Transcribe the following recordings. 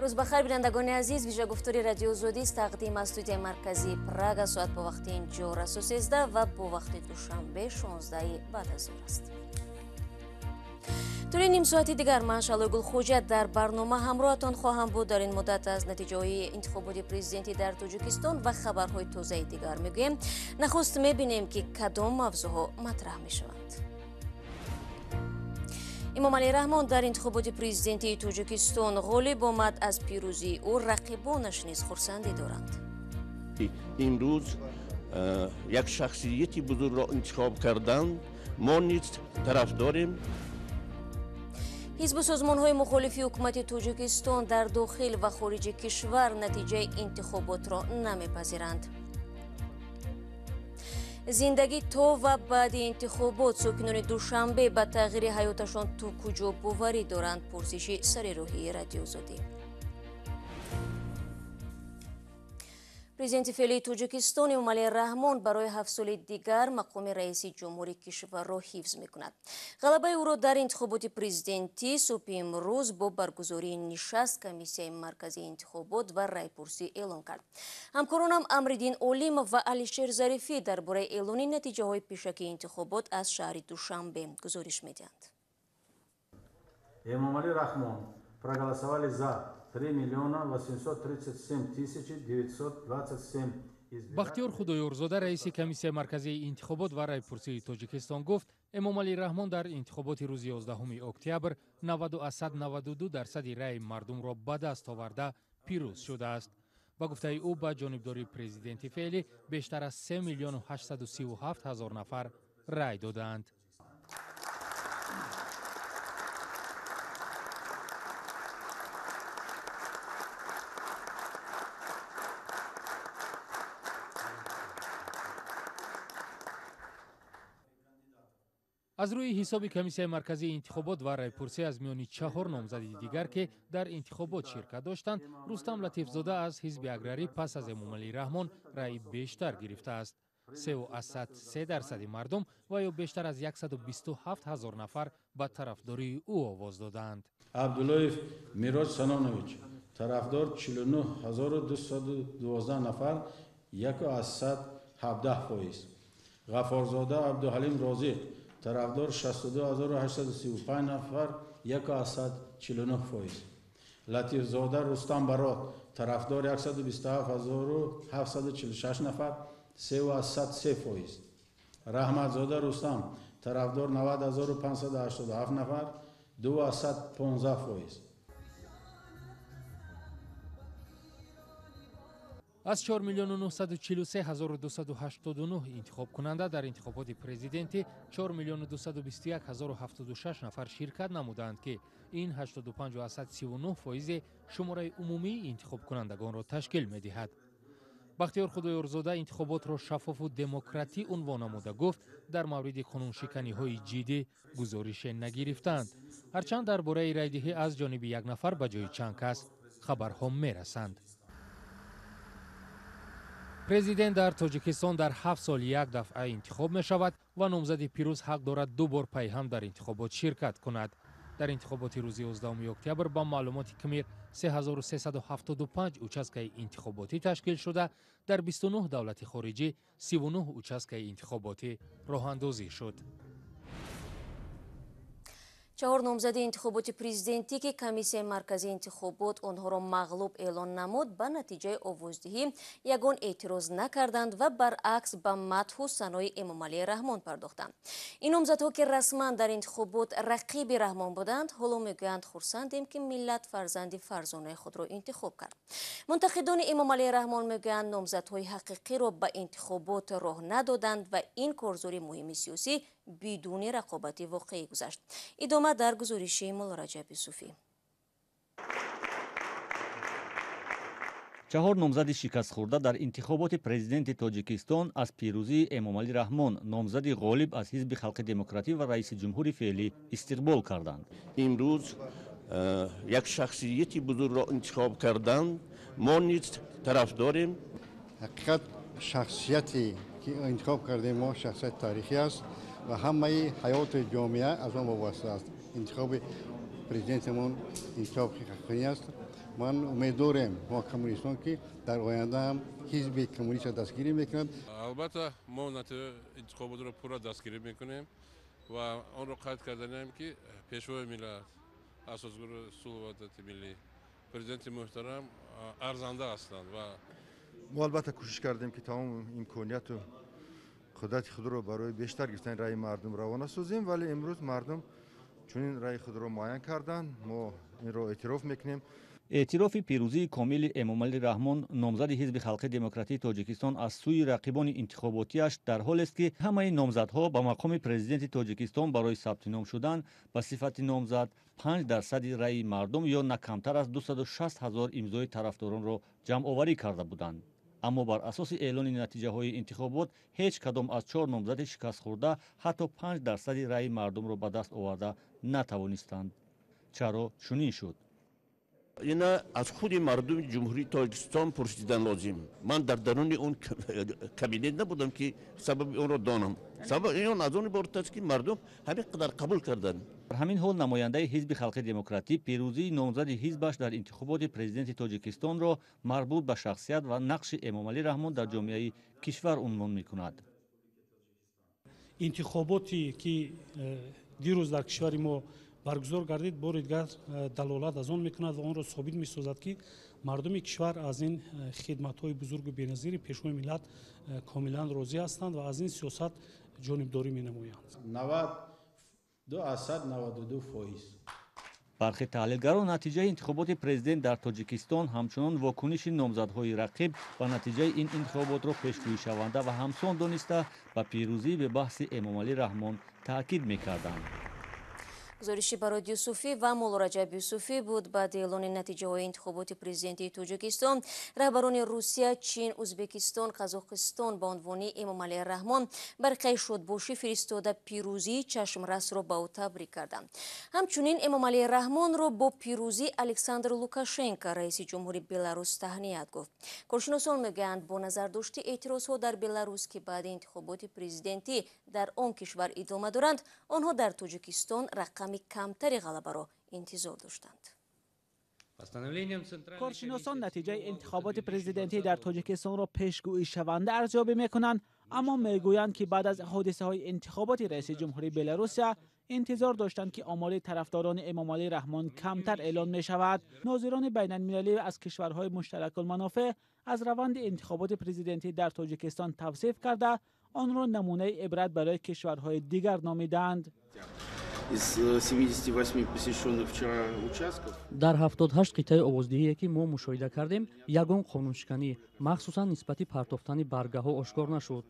روز بخیر بینندگان عزیز، ویژه گفتاری رادیو آزادی است تقدیم از استودیوی مرکزی پراگ ساعت با وقت اینجا رسو 13 و با وقت دوشنبه 16 بعد از ظهر است. طوری نیم ساعتی دیگر من شالوی گلخوجت در برنامه همراهتان خواهم بود. در این مدت از نتیجه‌های انتخابات پرزیدنتی در تاجیکستان و خبرهای تازه دیگر میگوییم. نخست میبینیم که کدام موضوعها مطرح میشوند. امام علی رحمان در انتخابات پرزیدنتی تاجیکستان غالب آمد. از پیروزی او رقیبانش نیز خرسندی دارند. امروز یک شخصیت بزرگ را انتخاب کردند. ما نیز طرف داریم. حزب و سازمان‌های مخالف حکومت تاجیکستان در داخل و خارج کشور نتیجه انتخابات را نمیپذیرند. زندگی تا و بعد انتخابات ساکنان دوشنبه به تغییر حیاتشان تو کجا باوری دارند؟ پرسش سر راهی رادیو آزادی. پرزیدنت فعلی تاجیکستان امام علی رحمان برای 7 سال دیگر مقام رئیس جمهوری کشور را حفظ می‌کند. غلبه او را در انتخابات پرزیدنتی صبح امروز با برگزاری نشست کمیسیای مرکزی انتخابات و رایپرسی اعلان کرد. همکارانم امرالدین علیم و علیشیر ظریفی درباره اعلان نتیجه‌های پیشکی انتخابات از شهر دوشنبه گزارش می‌دهند. امام علی رحمان проголосовали за 3,837,927. бахтиёр худоёрзода раиси комиссияи марказии интихобот ва райпурсии тоҷикистон гуфт эмом али раҳмон дар интихоботи рӯзи 11 октябр 90-92% раи мардумро ба даст оварда пирӯз шудааст. ба гуфтаи ӯ ба ҷонибдории президенти феълӣ бештар аз 3,837,000 нафар рай додаанд. аз рӯи ҳисоби комиссияи марказии интихобот ва райпурсӣ аз миёни 4 номзади дигар ки дар интихобот ширкат доштанд, рустам латифзода аз ҳизби аграрӣ пас аз эмом али раҳмон раи бештар гирифтааст. 3,3% мардум ва ё бештар аз 127,000 нафар ба тарафдории ӯ овоз доданд. абдуллоев мирож санонович тарафдор 49,212 нафар 1,17%. ғафорзода абдуҳалим розиқ тарафдор 62,835 нафар 1,49%. латифзода рустам барот тарафдор 127,746 нафар 3,3%. раҳматзода рустам тарафдор 90,587 нафар 2,15%. аз 4,943,289 интихобкунанда дар интихоботи президентӣ 4,221,076 нафар ширкат намуданд ки ин 85,39% шумораи умумии интихобкунандагонро ташкил медиҳад. бахтиёр худоёрзода интихоботро шаффофу демократӣ унвон намуда гуфт дар мавриди қонуншиканиҳои ҷиддӣ гузорише нагирифтанд. ҳарчанд дар бораи райдиҳӣ аз ҷониби як нафар ба ҷои чанд кас хабарҳо мерасанд. президент дар тоҷикистон дар 7 сол як дафъа интихоб мешавад ва номзади пирӯз ҳақ дорад 2 бор пайҳам дар интихобот ширкат кунад. дар интихоботи рӯзи 11 октябр ба маълумоти кмир 3375 участкаи интихоботӣ ташкил шуда, дар 29 давлати хориҷӣ 39 участкаи интихоботӣ роҳандозӣ шуд. 4 номзади интихоботи президентӣ ки комиссияи марказии интихобот онҳоро мағлуб эълон намуд, ба натиҷаи овоздиҳӣ ягон эътироз накарданд ва баръакс ба мадҳу санои эмом али раҳмон пардохтанд. ин номзадҳо ки расман дар интихобот рақиби раҳмон буданд, ҳоло мегӯянд хурсандем ки миллат фарзанди фарзонаи худро интихоб кард. мунтақидони эмом али раҳмон мегӯянд номзадҳои ҳақиқиро ба интихобот роҳ надоданд ва ин корзори муҳими сиёсӣ бидуни рақобати воқеӣ гузашт. идома дар гузориши мулло раҷаб юсуфӣ. 4 номзади шикастхӯрда дар интихоботи президенти Тоҷикистон аз пирӯзии эмом али раҳмон, номзади ғолиб аз ҳизби халқи демократӣ ва раиси ҷумҳури феълӣ истиқбол карданд. имрӯз як шахсияти бузургро интихоб карданд. мо низ тараф дорем. ҳақиқат шахсияте ки интихоб кардем мо шахсияти таърихӣ аст ва ҳамаи ҳаёти ҷомеа аз он вобаста аст. интихоби президентимон интихоби ҳақиқӣ аст من امیدوارم ما کمونیستان که در آینده هم حزب کمونیست دستگیری میکند. البته ما انتخابات رو پورا دستگیری میکنیم و آن رو قید کردیم که پیشوای ملت اساسگور صلح و وحدت ملی президенти محترم ارزنده هستند و ما البته کوشش کردیم که تمام امکانیت و قدرت خود رو برای بیشتر گرفتن رای مردم روانه سازیم، ولی امروز مردم چون این رای خود رو معین کردن ما این رو اعتراف میکنیم. اعتراف پیروزی کامل امامعلی رحمان نامزد حزب خلق دموکراتی تاجیکستان از سوی رقیبان انتخاباتیش در حال است که همه نامزدها به مقام پرزیدنت تاجیکستان برای ثبت نام شدن به صفت نامزد 5% رای مردم یا نه کمتر از 260,000 امضای طرفداران را جمع آوری کرده بودند. اما بر اساس اعلان نتیجه‌های انتخابات هیچ کدام از 4 نامزد شکست خورده حتی 5% رای مردم را به دست آورده نتوانستند. چرا چنین شد؟ اینا از خود مردم جمهوری تاجیکستان پرسیدن لازم. من در درون اون کابینت نبودم که سبب اون را دانم. سبب این از اون بابت است که مردم همین قدر قبول کردند. در همین حال نماینده حزب خلق دموکراتی پیروزی نامزد حزبش در انتخابات پرزیدنت تاجیکستان را مربوط به شخصیت و نقش امامعلی رحمان در جامعه کشور عنوان می‌کند. انتخاباتی که دیروز در کشور ما برگزار گردید بار دیگر دلالت از آن میکند و آن را ثابت میسازد که مردم کشور از این خدمت‌های بزرگ و بی‌نظیر پیشوای ملت کاملا راضی هستند و از این سیاست جانبداری می‌نمایند. 92%. برخی تحلیلگران نتیجه انتخابات پرزیدنت در تاجیکستان همچنان واکنش نامزدهای رقیب و نتیجه این انتخابات را پیشگویی شونده و همسان دانسته به پیروزی به بحث امامعلی رحمان تاکید می‌کردند. گزارشی برای یوسفی و مولا رجب یوسفی بود. بعد اعلان نتیجه‌های انتخابات پرزیدنتی تاجیکستان، رهبران روسیه، چین، ازبکستان، قزاقستان با عنوان امامعلی رحمان برقی شادباشی فرستاده پیروزی چشمرس را به او تبریک کردند. همچنین امامعلی رحمان را با پیروزی الکساندر لوکاشنکو رئیس جمهوری بلاروس تهنیت گفت. کارشناسان میگویند با نظر داشت اعتراضها در بلاروس که بعد انتخابات پرزیدنتی در آن کشور ادامه دارند، آنها در تاجیکستان رقم کمتری غلبه را انتظار داشتند. کارشناسان نتیجه انتخابات پرزیدنتی در تاجیکستان را پیشگویی شونده ارزیابی میکنند، اما میگویند که بعد از حادثه های انتخابات رئیس جمهوری بلاروس انتظار داشتند که آمار طرفداران امامعلی رحمان کمتر اعلان می شود. ناظران بین المللی از کشورهای مشترک المنافع از روند انتخابات پرزیدنتی در تاجیکستان توصیف کرده آن را نمونه عبرت برای کشورهای دیگر نامیدند. در 78 قطعه آوازدهی که ما مشاهده کردیم یگان قانونشکنی مخصوصا نسبتی پرتافتن برگه‌ها آشکار نشد.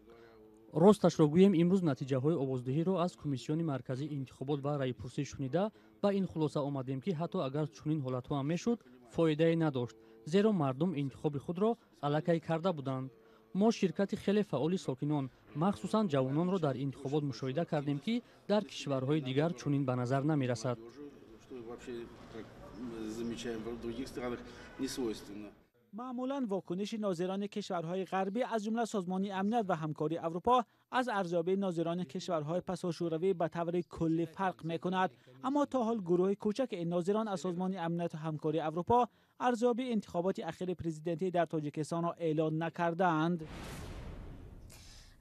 راستش را گویم امروز نتیجه های آوازدهی را از کمیسیون مرکزی انتخابات و رای‌پرسی شنیده با این خلاصه آمدیم که حتی اگر چنین حالت‌ها هم میشد فایده نداشت، زیرا مردم انتخاب خود را الکی کرده بودند. ما شرکت خیلی فعال ساکنان مخصوصا جوانان را در انتخابات مشاهده کردیم که در کشورهای دیگر چنین به نظر نمی رسد. معمولا واکنش ناظران کشورهای غربی از جمله سازمان امنیت و همکاری اروپا از ارزیابی ناظران کشورهای پساشوروی به طور کلی فرق می‌کند، اما تا حال گروه کوچک این ناظران از سازمان امنیت و همکاری اروپا ارزیابی انتخابات اخیر پرزیدنتی در تاجیکستان را اعلان نکردند.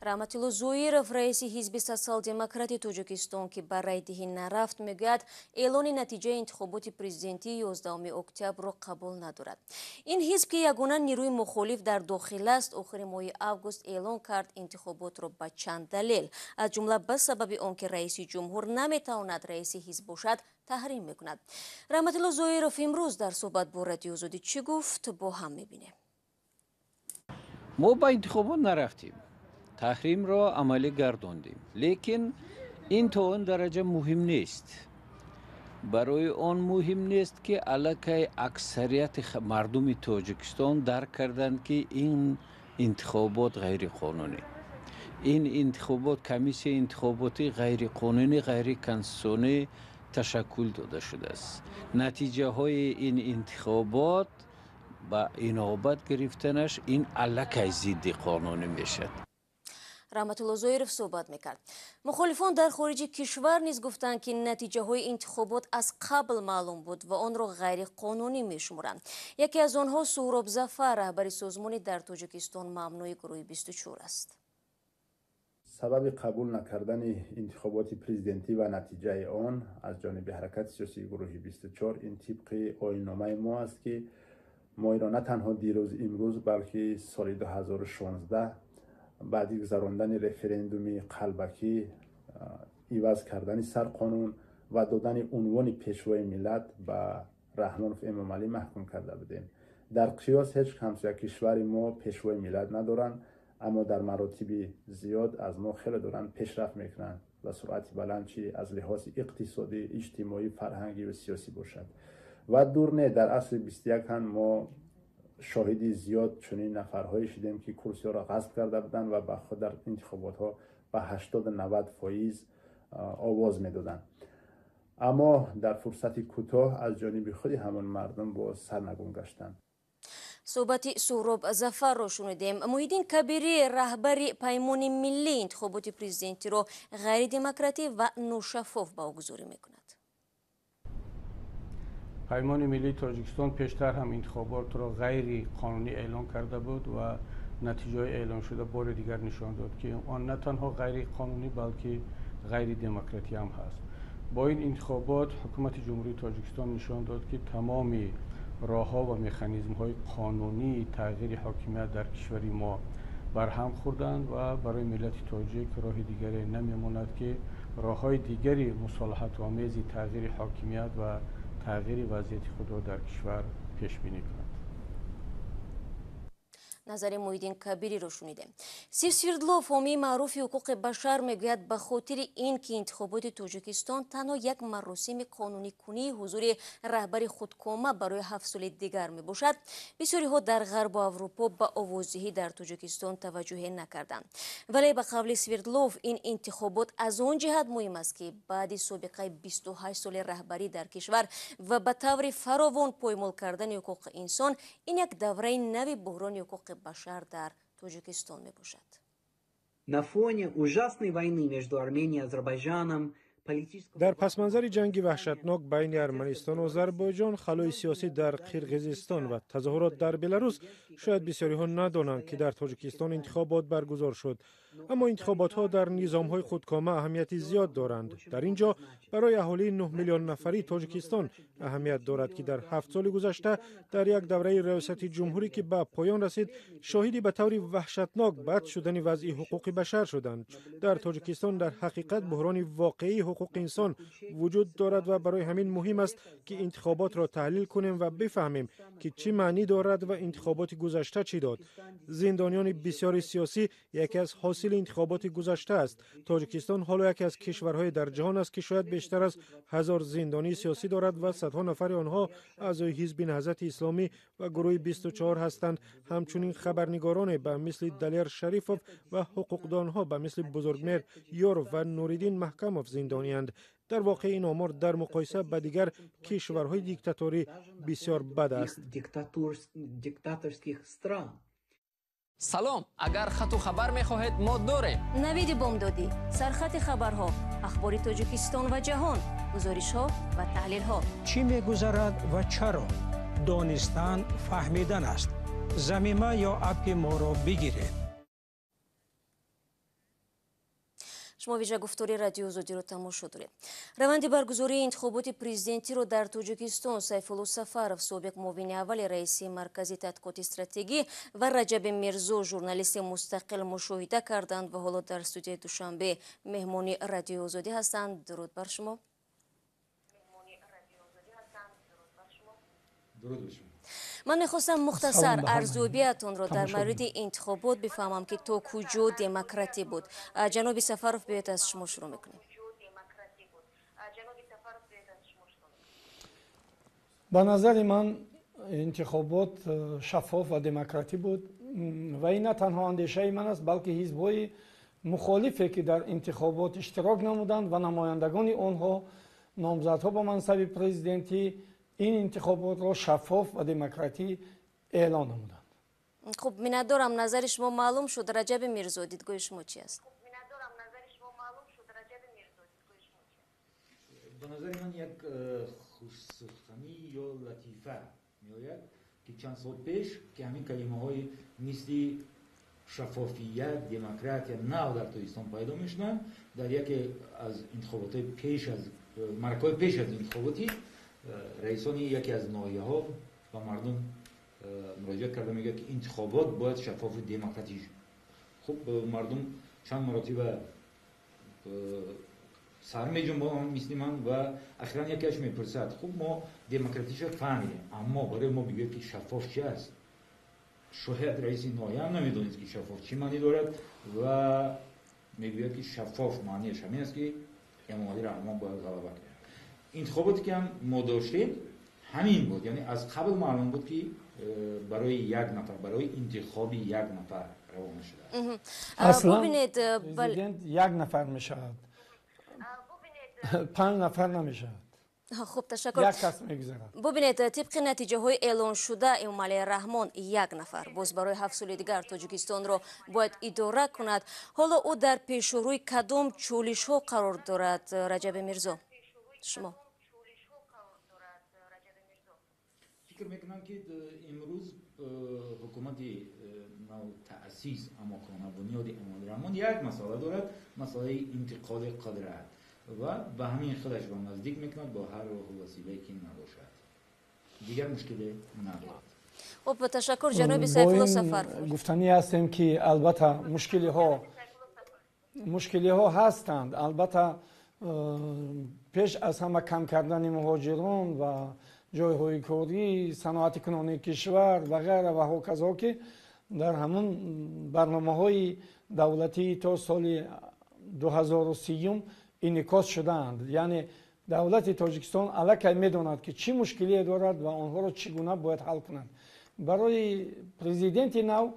رحمتالله زویرов رئیس حزب سوسیال دموکراتی تاجیکستان که بر رایدهی نرفت میگوید اعلان نتیجه انتخابات پرزیدنتی 11 اکتبر را قبول ندارد. این حزب که یگانه نیروی مخالف در داخل است آخر ماه اوگوست اعلان کرد انتخابات را با چند دلیل از جمله به سبب آنکه رئیس جمهور نمیتواند رئیس حزب باشد تحریم میکند. رحمتالله زویرов امروز در صحبت با رادیو آزادی چی گفت با هم میبینیم. ما با انتخابات نرفتیم، تحریم را عملی گرداندیم، لیکن این تا اون درجه مهم نیست. برای آن مهم نیست که علاقه اکثریت مردم تاجیکستان درک کردند که این انتخابات غیر قانونی. این انتخابات کمیسیون انتخاباتی غیر قانونی، غیر کنستیتوشنی تشکل داده شده است. نتیجه های این انتخابات با اینابت گرفتنش این علاقه ضد قانونی میشد. раҳматулло зоиров суҳбат мекард. мухолифон дар хориҷи кишвар низ гуфтанд ки натиҷаҳои интихобот аз қабл маълум буд ва онро ғайриқонунӣ мешумуранд. яке аз онҳо Суҳроб Зафар, раҳбари созмони дар Тоҷикистон мамнӯи гурӯҳи 24 аст. سبب قبول نکردن انتخابات پرزیدنتی و نتیجه آن از جانب حرکت سیاسی گروه 24 این طبق آیین‌نامه ما است که ما را نه تنها دیروز امروز بلکه سال 2016 بعد گذراندن رفراندوم قلبکی عوض کردن سرقانون و دادن عنوان پیشوای ملت به رحمانوف امام علی محکوم کرده بودیم. در قیاس هیچ همسایه کشور ما پیشوای ملت ندارند، اما در مراتب زیاد از ما خیلی دارن پیشرفت میکنن و سرعت بلند چی از لحاظ اقتصادی، اجتماعی، فرهنگی و سیاسی باشد. و دور نه در اصل 21 هم ما شاهدی زیاد چنین نفرهایی شدیم که کرسی ها را غصب کرده بودن و به خود در انتخابات ها به 80-90% آواز میدادن. اما در فرصت کوتاه از جانب خود همان مردم با سرنگون گشتند. صحبتی سهراب ظفرро шунидем. Муҳиддин Кабирӣ, раҳбари паймони миллии интихоботи президентиро ғайридемократӣ ва ношаффоф баҳогузорӣ мекунад. паймони миллии Тоҷикистон пештар ҳам интихоботро ғайри қонунӣ эълон карда буд ва натиҷаҳои эълоншуда бори дигар нишон дод ки он на танҳо ғайри қонунӣ балки ғайри демократӣ ҳам ҳаст. бо ин интихобот ҳукумати ҷумҳурии Тоҷикистон нишон дод ки тамоми راهها و مکانیزم‌های قانونی تغییر حاکمیت در کشور ما برهم خوردند و برای ملت تاجیک راه دیگری نمی‌ماند که راه‌های دیگری مصالحت آمیز تغییر حاکمیت و تغییر وضعیت خود را در کشور پیش بینی کنند. назари Муҳиддин Кабириро шунидем. Сив Свердлов, ҳомии маъруфи ҳуқуқи башар, мегӯяд ба хотири ин ки интихоботи Тоҷикистон танҳо як маросими қонунӣкунии ҳузури раҳбари худкома барои 7 соли дигар мебошад, бисёриҳо дар ғарбу Аврупо ба овоздиҳӣ дар Тоҷикистон таваҷҷӯҳе накарданд. Вале ба қавли Свердлов, ин интихобот аз он ҷиҳат муҳим аст ки баъди собиқаи 28 соли раҳбарӣ дар кишвар ва ба таври фаровон поймол кардани ҳуқуқи инсон, ин як давраи нави буҳрони ҳуқуқи башар дар Тоҷикистон мебошад. На фоне ужасной войны между Арменией и Азербайджаном дар пасманзари ҷанги ваҳшатнок байни Арманистон ва Озарбойҷон, халои сиёсӣ дар Қирғизистон ва тазоҳурот дар Беларус, шояд бисёриҳо надонанд ки дар Тоҷикистон интихобот баргузор шуд. аммо интихоботҳо дар низомҳои худкома аҳамияти зиёд доранд. дар ин ҷо барои аҳолии 9 миллион нафари Тоҷикистон аҳамият дорад ки дар 7 соли гузашта дар як давраи риёсати ҷумҳурӣ ки ба поён расид, шоҳиди ба таври ваҳшатнок бад шудани вазъи ҳуқуқи башар шуданд. дар Тоҷикистон дар ҳақиқат буҳрони воқеии ҳуқуқи инсон вуҷуд дорад ва барои ҳамин муҳим аст ки интихоботро таҳлил кунем ва бифаҳмем ки чӣ маънӣ дорад ва интихоботи гузашта чӣ дод. зиндонёни бисёри сиёсӣ яке аз ҳосили интихоботи гузашта аст. Тоҷикистон ҳоло яке аз кишварҳои дар ҷаҳон аст ки шояд бештар аз 1000 зиндонии сиёсӣ дорад ва садҳо нафари онҳо аъзои ҳизби наҳзати исломӣ ва гурӯҳи 24 ҳастанд. ҳамчунин хабарнигороне ба мисли Далер Шарифов ва ҳуқуқдонҳо ба мисли Бузургмер Ёров ва Нуриддин Маҳкамов зиндониянд. дар воқеъ ин омор дар муқоиса ба дигар кишварҳои диктаторӣ бисёр бад аст. салом, агар хату хабар мехоҳед мо дорем. навиди бомдодӣ, сархати хабарҳо, ахбори Тоҷикистон ва ҷаҳон, гузоришҳо ва таҳлилҳо. чӣ мегузарад ва чаро? донистан фаҳмидан аст. замима ё апи моро бигиред. шумо вижа гуфтори радиои Озодиро тамошо доред. раванди баргузории интихоботи президентиро дар Тоҷикистон Сайфулло Сафаров, собиқ муовини аввали раиси маркази тадқиқоти стратегӣ, ва Раҷаби Мирзо, журналисти мустақил мушоҳида карданд ва ҳоло дар студияи Душанбе меҳмони радиои Озодӣ ҳастанд. дуруд бар шумо. ман мехостам мухтасар арзёбиятонро дар мавриди интихобот бифаҳмам ки то куҷо демократӣ буд. ҷаноби Сафаров, биёед аз шумо шурӯъ мекунем. ба назари ман интихобот шаффоф ва демократӣ буд ва ин на танҳо андешаи ман аст, балки ҳизбҳои мухолифе ки дар интихобот иштирок намуданд ва намояндагони онҳо номзадҳо ба мансаби президентӣ ин интихоботро шаффоф ва демократӣ эълон намуданд. خب منادارم نظر شما معلوم شد. رجب میرزا دیدگاه شما چی است؟ به نظر من یک خوش‌سخنی یا لطیفه میآید که چند سال پیش که همین کلمه های مثل شفافیت، دموکراسی نو در توجیکستان پیدا میشدن، در یکی از انتخابات پیش از مرکز پیش از انتخاباتی رئیسان یکی از ناحیه‌ها به مردم مراجعه کرده میگه که انتخابات باید شفاف و دموکراتیک. خب مردم چند مرتبه سر میجنبونن مثل من و اخیراً یکیش میپرسد خب ما دموکراتیش فهمیدیم اما برای ما بگه که شفاف چی است. شاید رئیس ناحیه هم نمیدونید که شفاف چی معنی دارد و میگوید که شفاف معنیش همین است که امامعلی رحمان باید غلبه کرد. انتخاباتی که هم ما داشتیم همین بود، یعنی از قبل معلوم بود که برای یک نفر، برای انتخاب یک نفر روانه شده. اصلا پرزیدنت یک نفر میشود، 5 نفر نمیشود. خب تشکر. یک کس میگذره. ببینید طبق نتیجه های اعلان شده امامعلی رحمان یک نفر باز برای 7 سال دیگر تاجیکستان را باید اداره کند. حالا او در پیشروی کدام چالش ها قرار دارد رجب میرزا؟ شما فکر میکنم که امروز حکومت نو تأسیس اما بنیاد امامعلی رحمان یک مسئله دارد، مسئله انتقال قدرت و به همین خودش با نزدیک میکند با هر وسیله که نباشد، دیگر مشکلی ندارد. خب تشکر جناب سیفالله سفر. گفتنی هستیم که البته مشکلی ها هستند، البته پیش از همه کم کردن مهاجران و جایهای کاری، صنعت کنونی کشور و غیره و هاکذا که در همون برنامه‌های دولتی تا سال 2030 انعکاس شدند. یعنی دولت تاجیکستان الکی میداند که چی مشکلی دارد و آنها را چگونه باید حل کنند. برای پرزیدنتی نو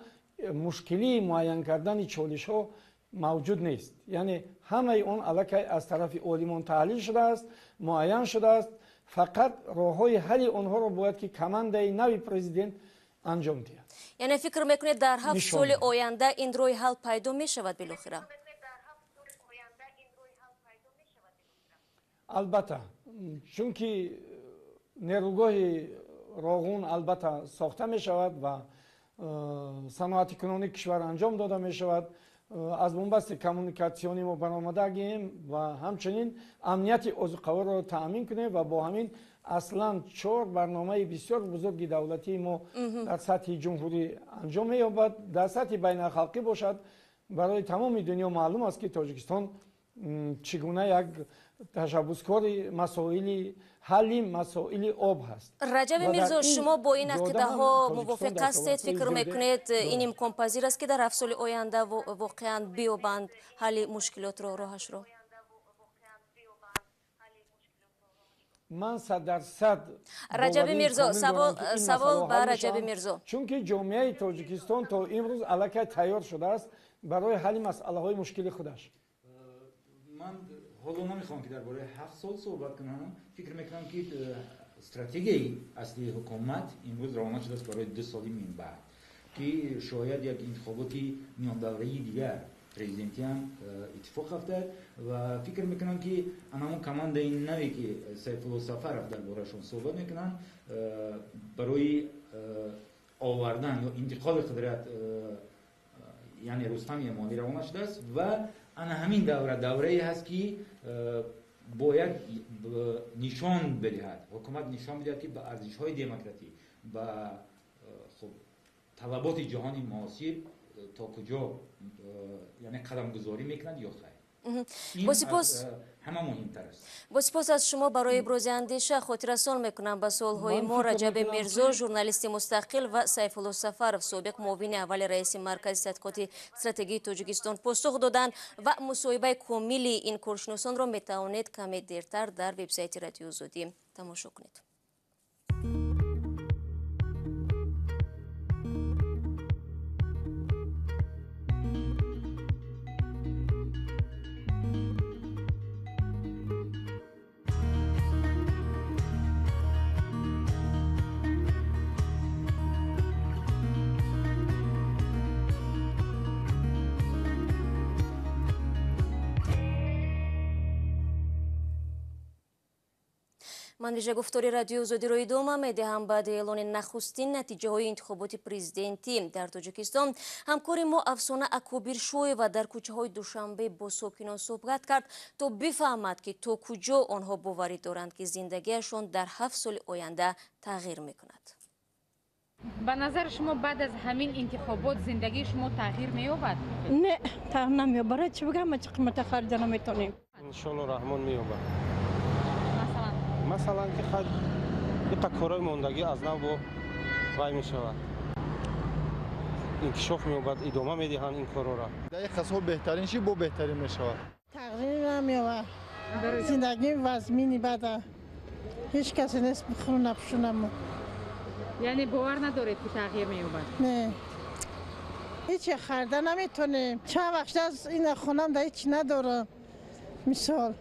مشکلی معین کردن چالش ها موجود نیست، یعنی همه اون الکی از طرف عالمان تحلیل شده است، معین شده است. فقط راههای حل آنها را باید که کمانده نوی پرزیدنت انجام دهد. یعنی فکر میکنید در 7 سال آینده این روی حل پیدا می شود بالاخره؟ البته چون که نیروگاه راغون البته ساخته می شود و صنعت کنونی کشور انجام داده می شود، از بنبست کمونیکاسیونی ما برآمده گیم و همچنین امنیت عضوقوار را تأمین کنیم و با همین اصلا 4 برنامه بسیار بزرگی دولتی ما در سطح جمهوری انجام می یابد، در سطح بین الخلقی باشد. برای تمام دنیا معلوم است که تاجیکستان چگونه یک تشبثکار مسائل حل مسائل آب هست. رجب میرزا شما با این عقیده ها موافق هستید؟ فکر میکنید این امکان پذیر است که در 7 سال آینده واقعا بیابند حل مشکلات را راهش را؟ من 100% رجب میرزا سوال به رجب میرزا، چون که جامعه تاجیکستان تا امروز الکی تیار شده است برای حل مسئله های مشکل خودش. من حالا نمیخوام که درباره 7 سال صحبت کنم. فکر میکنم که استراتژی اصلی حکومت امروز روانه شده است برای 2 سالی من بعد که شاید یک انتخاباتی میان دوره‌ای دیگر پرزیدنتی هم اتفاق افتاد و فکر میکنم که همون کمانده این نوی که سیفالله سفر درباره‌شون صحبت میکنن برای آوردن یا انتقال قدرت یعنی رستم امامعلی روانه شده است و انا همین دوره‌ای هست که باید نشان بدهد، حکومت نشان بدهد که به ارزش‌های دموکراسی و خب طلبات جهانی معاصر تا کجا یعنی قدم گذاری میکنند یا خیر. با سپاس همه مهمتر است. با سپاس از شما برای ابراز اندیشه. خاطررسان میکنم به سوالهای ما رجب میرزا ژورنالیست مستقل و سیفالله سفر سابق معاون اول رئیس مرکز تحقیقات استراتژی تاجیکستان پاسخ دادند و مصاحبه کامل این کارشناسان را میتوانید کمی دیرتر در وبسایت رادیو آزادی تماشا کنید. ман вижа гуфтори радиои Озодиро идома медиҳам. Баъди эълони нахустин натиҷаҳои интихоботи президентӣ дар Тоҷикистон, ҳамкори мо Афсона Акобиршоева дар кӯчаҳои Душанбе бо сокинон суҳбат кард то бифаҳмад ки то куҷо онҳо боварӣ доранд ки зиндагиашон дар 7 соли оянда тағйир мекунад. ба назари шумо баъд аз ҳамин интихобот зиндагии шумо тағйир меёбад? Не, тағйир намеёбад. Барои чӣ бигӯям, ма чӣ қимата харида наметонем. иншоалло раҳмон меёбад. масалан ки иқа кораи мондагӣ аз нав бо вай мешавад, инкишоф меёбад, идома медиҳанд ин корора. дар қасо беҳтарин ши бо беҳтарин мешавад. тағйир намеёбад. зиндагӣ вазмини бада ҳеҷ касе нест бихӯру напӯшонам. яъне бовар надоред ки тағйир меёбад? Не, ҳеҷ харида наметонем. чанд вақт аз ин хонам да ҳеҷ надорам. мисол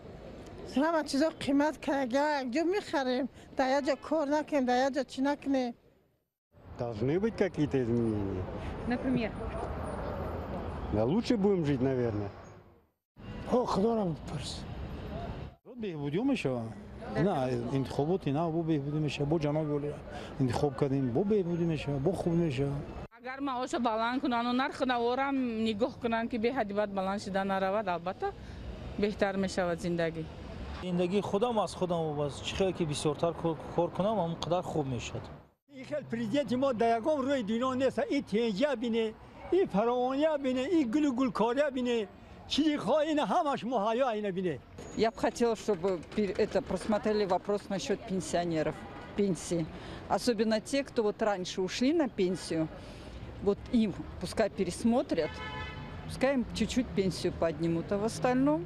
ҳама чизо қимат карда, якҷо мехарем, дар як ҷо кор накунем, дар як ҷо чӣ накунем. Должны быть какие-то изменения. Например? Да лучше будем жить, наверное. худо ра бипарс. беҳбудиё мешавад. на интихоботи нав бо беҳбудӣ мешавад, бо ҷаноби олия интихоб кардем, бо беҳбудӣ мешавад, бо хуб мешавад. агар маошо баланд кунанд, нархи наворам нигоҳ кунанд ки беҳади бад баланд шуда наравад, албатта беҳтар мешавад зиндагӣ. зиндагии худам аз худам вобаст. чӣ хеле ки бисёртар кор кунам, ҳамон қадар хуб мешавад. این خیلی پریزیدنتی ما در یکم روی دنیا نیست. این تنجه بینه، این فراوانیه بینه، این گل کاریه بینه، چیزی خواهی نه همش مهیا اینه بینه. Я бы хотела, чтобы просмотрели вопрос насчет пенсионеров, пенсии. Особенно те, кто вот раньше ушли на пенсию, вот им пускай пересмотрят, пускай им чуть-чуть пенсию поднимут, а в остальном...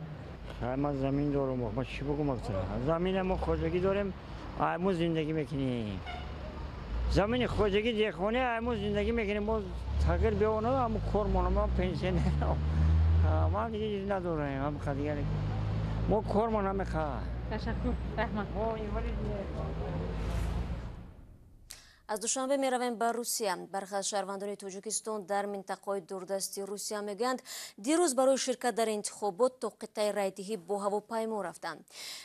ما زمین دارم، ما چی بگم اکثر زمین ما خودگی داریم، ما زندگی میکنیم. زمین خودگی دیخونه ما زندگی میکنیم، ما تغییر بیاونه ما کارمون ما پنسیون ما دیگه چیز نداریم، ما خدیگه ما کارمون نمیخواد. تشکر رحمت. аз душанбе меравем ба русия. бархе аз шаҳрвандони тоҷикистон дар минтақаҳои дурдасти русия мегӯянд дирӯз барои ширкат дар интихобот то қитъаи райдиҳӣ бо ҳавопаймо рафтанд.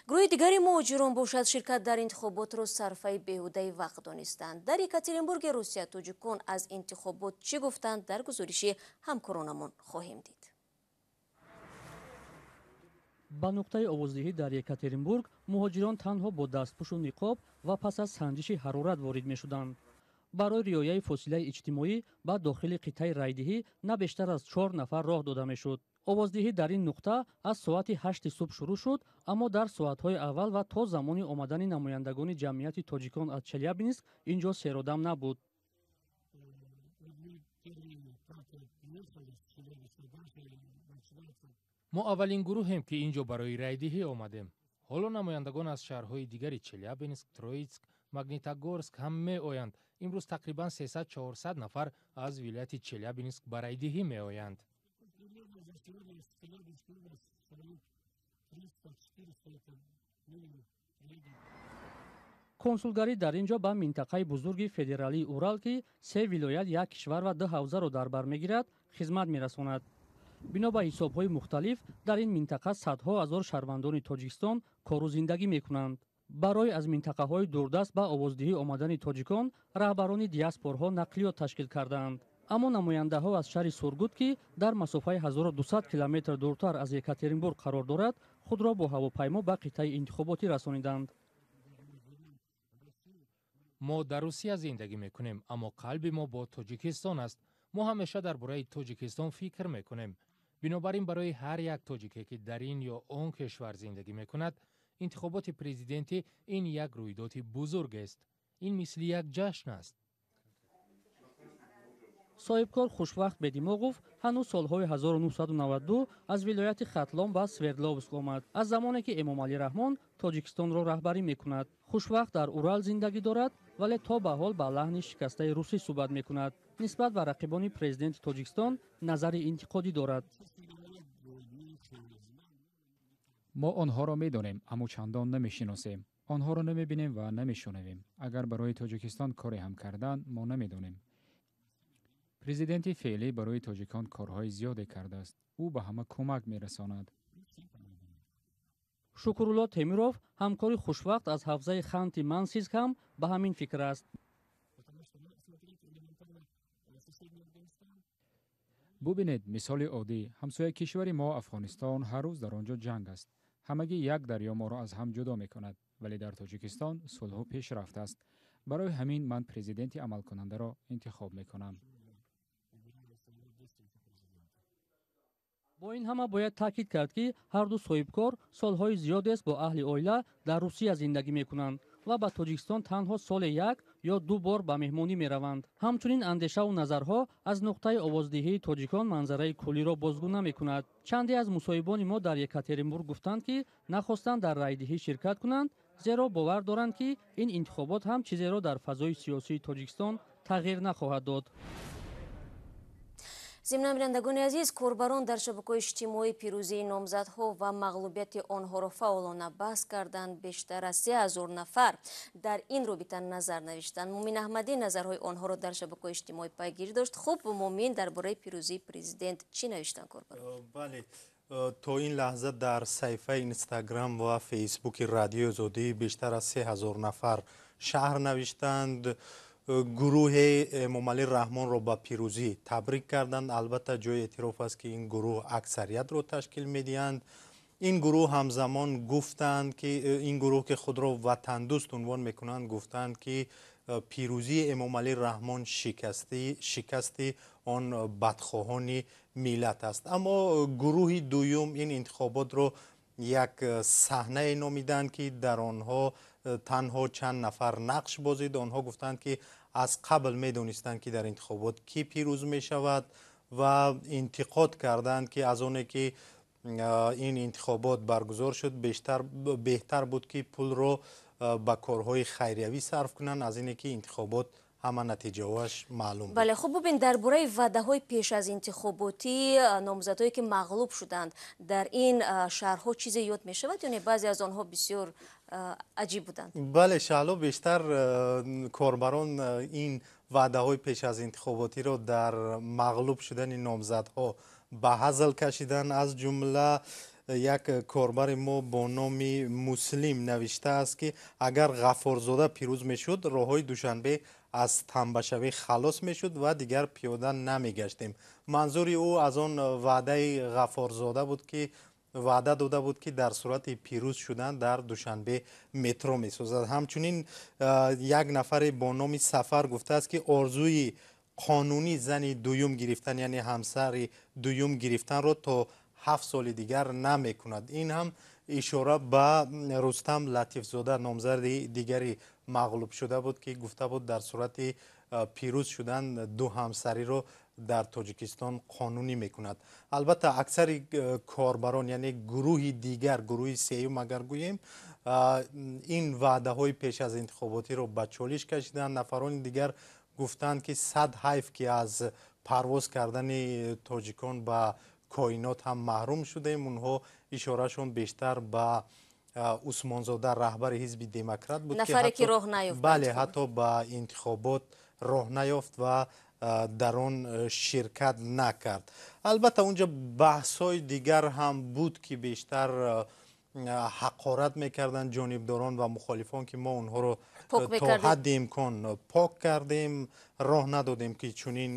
гурӯҳи дигари муҳоҷирон бошад ширкат дар интихоботро сарфаи беҳудаи вақт донистанд. дар екатеринбурги русия тоҷикон аз интихобот чӣ гуфтанд, дар гузориши ҳамкоронамон хоҳем дид. ба нуқтаи овоздиҳӣ дар екатеринбург муҳоҷирон танҳо бо дастпӯшу ниқоб ва пас аз санҷиши ҳарорат ворид мешуданд. барои риояи фосилаи иҷтимоӣ ба дохили қитъаи райдиҳӣ на бештар аз 4 нафар роҳ дода мешуд. овоздиҳӣ дар ин нуқта аз соати 8 субҳ шурӯъ шуд, аммо дар соатҳои аввал ва то замони омадани намояндагони ҷамъияти тоҷикон аз челябинск ин ҷо серодам набуд. мо аввалин гурӯҳем ки ин ҷо барои райдиҳӣ омадем. ҳоло намояндагон аз шаҳрҳои дигари челябинск, троитск, магнитогорск ҳам меоянд. имрӯз тақрибан 300-400 нафар аз вилояти челябинск ба райдиҳӣ меоянд. консулгарӣ дар ин ҷо ба минтақаи бузурги федералии урал ки 3 вилоят, 1 кишвар ва 2 ҳавзаро дар бар мегирад, хизмат мерасонад. бино ба ҳисобҳои мухталиф дар ин минтақа садҳо ҳазор шаҳрвандони тоҷикистон кору зиндагӣ мекунанд. барои аз минтақаҳои дурдаст ба овоздиҳӣ омадани тоҷикон раҳбарони диаспорҳо нақлиёт ташкил кардаанд. аммо намояндаҳо аз шаҳри сургут ки дар масофаи 1200 километр дуртар аз екатеринбург қарор дорад, худро бо ҳавопаймо ба қитъаи интихоботӣ расониданд. мо дар русия зиндагӣ мекунем, аммо қалби мо бо тоҷикистон аст. мо ҳамеша дар бораи тоҷикистон фикр мекунем. бинобар ин барои ҳар як тоҷике ки дар ин ё он кишвар зиндагӣ мекунад, интихоботи президентӣ ин як рӯйдоди бузург аст. ин мисли як ҷашн аст. соҳибкор хушвақт бедимоғов ҳанӯз солҳои 1992 аз вилояти хатлон ба свердловск омад. аз замоне ки эмомалӣ раҳмон тоҷикистонро раҳбарӣ мекунад. хушвақт дар урал зиндагӣ дорад, вале то ба ҳол ба лаҳни шикастаи русӣ суҳбат мекунад. нисбат ба рақибони президенти тоҷикистон назари интиқодӣ дорад. мо онҳоро медонем, аммо чандон намешиносем. онҳоро намебинем ва намешунавем. агар барои тоҷикистон коре ҳам кардан, мо намедонем. президенти феълӣ барои тоҷикон корҳои зиёде кардааст. ӯ ба ҳама кӯмак мерасонад. шукрулло темиров, ҳамкори хушвақт аз ҳавзаи ханти Мансизк ҳам ба ҳамин фикр аст. бубинед, мисоли оддӣ, ҳамсояи кишвари мо Афғонистон ҳар рӯз дар он ҷо ҷанг аст. ҳамагӣ як дарё моро аз ҳам ҷудо мекунад, вале дар Тоҷикистон сулҳу пешрафт аст. барои ҳамин ман президенти амалкунандаро интихоб мекунам. бо ин ҳама бояд таъкид кард, ки ҳар ду соҳибкор солҳои зиёдест бо аҳли оила дар Русия зиндагӣ мекунанд ва ба Тоҷикистон танҳо соле як ё ду бор ба меҳмонӣ мераванд. ҳамчунин андешаву назарҳо аз нуқтаи овоздиҳии тоҷикон манзараи кулиро бозгӯ намекунад. чанде аз мусоҳибони мо дар Екатеринбург гуфтанд, ки нахостанд дар райдиҳӣ ширкат кунанд, зеро бовар доранд, ки ин интихобот ҳам чизеро дар фазои сиёсии Тоҷикистон тағйир нахоҳад дод. зимнан бинандагони азиз, корбарон дар шабакаҳои иҷтимоӣ пирӯзии номзадҳо ва мағлубияти онҳоро фаъолона баҳс карданд. Бештар аз 3000 нафар дар ин робита назар навиштанд. Мумин Аҳмадӣ назарҳои онҳоро дар шабакаҳои иҷтимоӣ пайгирӣ дошт. хуб, Мумин, дар бораи пирӯзии президент чӣ навиштанд корбарон? бале, то ин лаҳза дар саҳифаи Инстаграм ва Фейсбуки радиои Озодӣ бештар аз 3000 нафар шаҳр навиштанд. гурӯҳи Эмомалӣ Раҳмонро ба пирӯзӣ табрик карданд. албатта ҷои эътироф аст, ки ин гурӯҳ аксариятро ташкил медиҳанд. ин гурӯҳ ҳамзамон гуфтанд, ки ин гурӯҳ ки худро ватандӯст унвон мекунанд, гуфтанд, ки пирӯзии Эмомалӣ Раҳмон шикасти он бадхоҳони миллат аст. аммо гурӯҳи дуюм ин интихоботро як саҳнае номиданд, ки дар онҳо танҳо чанд нафар нақш бозид. онҳо гуфтанд, ки аз қабл медонистанд, ки дар интихобот кӣ пирӯз мешавад ва интиқод карданд, ки аз оне ки ин интихобот баргузор шуд, беҳтар буд, ки пулро ба корҳои хайриявӣ сарф кунанд, аз ине ки интихобот ҳама натиҷаҳояш маълум буд. бале, хуб бубин, дар бораи ваъдаҳои пеш аз интихоботӣ номзадҳое ки мағлуб шуданд дар ин шаҳрҳо чизе ёд мешавад ё не баъзе аз онҳо бисёр аҷиб буданд? бале, шаҳло бештар корбарон ин ваъдаҳои пеш аз интихоботиро дар мағлуб шудани номзадҳо ба ҳазл кашиданд. аз ҷумла як корбари мо бо номи Муслим навиштааст, ки агар Ғаффорзода пирӯз мешуд, роҳҳои Душанбе аз тамбашавӣ халос мешуд ва дигар пиёда намегаштем. манзури ӯ аз он ваъдаи Ғаффорзода буд, ки ваъда дода буд, ки дар сурати пирӯз шудан дар Душанбе метро месозад. ҳамчунин як нафаре бо номи Сафар гуфтааст, ки орзуи қонунӣ зани дуюм гирифтан, яъне ҳамсари дуюм гирифтанро то 7 соли дигар намекунад. ин ҳам ишора ба Рустам Латифзода, номзади дигари мағлуб шуда буд, ки гуфта буд дар сурати пирӯз шудан ду ҳамсариро дар Тоҷикистон қонунӣ мекунад. албатта аксари корбарон, яъне гурӯҳи дигар, гурӯҳи сеюм агар гӯем, ин ваъдаҳои пеш аз интихоботиро ба чолиш кашиданд. нафарони дигар гуфтанд, ки сад ҳайф, ки аз парвоз кардани тоҷикон ба коинот ҳам маҳрум шудем. онҳо ишорашон бештар ба Усмонзода, раҳбари ҳизби демократ буд, нафаре ки роҳ наёфт. бале, ҳатто ба интихобот роҳ наёфт ва дар он ширкат накард. албатта унҷа баҳсҳои дигар ҳам буд, ки бештар ҳақорат мекарданд ҷонибдорон ва мухолифон, ки мо онҳоро то ҳадди имкон пок кардем, роҳ надодем, ки чунин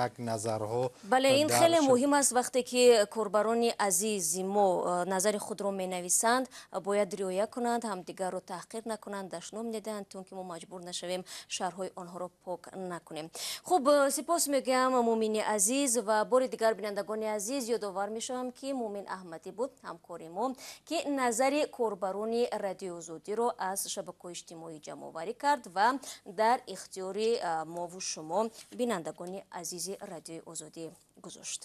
як назарҳо. бале, ин хеле муҳим аст. вақте ки корбарони азизи мо назари худро менависанд, бояд риоя кунанд, ҳамдигарро таҳқир накунанд, дашном недиҳанд, тун ки мо маҷбур нашавем шаҳрҳои онҳоро пок накунем. хуб, сипос мегӯям Мумини азиз ва бори дигар бинандагони азиз, ёдовар мешавам, ки Мумин Аҳмадӣ буд ҳамкори мо, ки назари корбарони радиои Озодиро аз шабакаҳои иҷтимоӣ ҷамъоварӣ кард ва дар ихтиёри мову шумо бинандагони азизи радиои Озодӣ гузошт.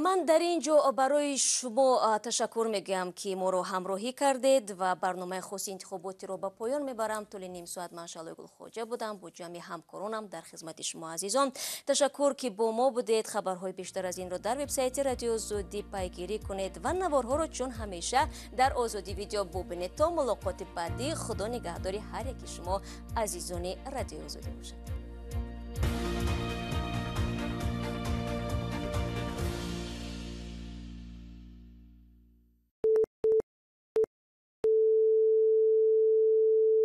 ман дар ин ҷо барои шумо ташаккур мегӯям, ки моро ҳамроҳӣ кардед ва барномаи хоси интихоботиро ба поён мебарам. тӯли ним соат ман Шалои Гулхоҷа будам бо ҷамъи ҳамкоронам дар хизмати шумо азизон. Ташаккур, ки бо мо будед. хабарҳои бештар аз инро дар вебсайти радиои Озодӣ пайгирӣ кунед ва наворҳоро чун ҳамеша дар Озодивидео бубинед. то мулоқоти баъдӣ, худо нигаҳдори ҳар яки шумо азизони радиои Озодӣ бошад.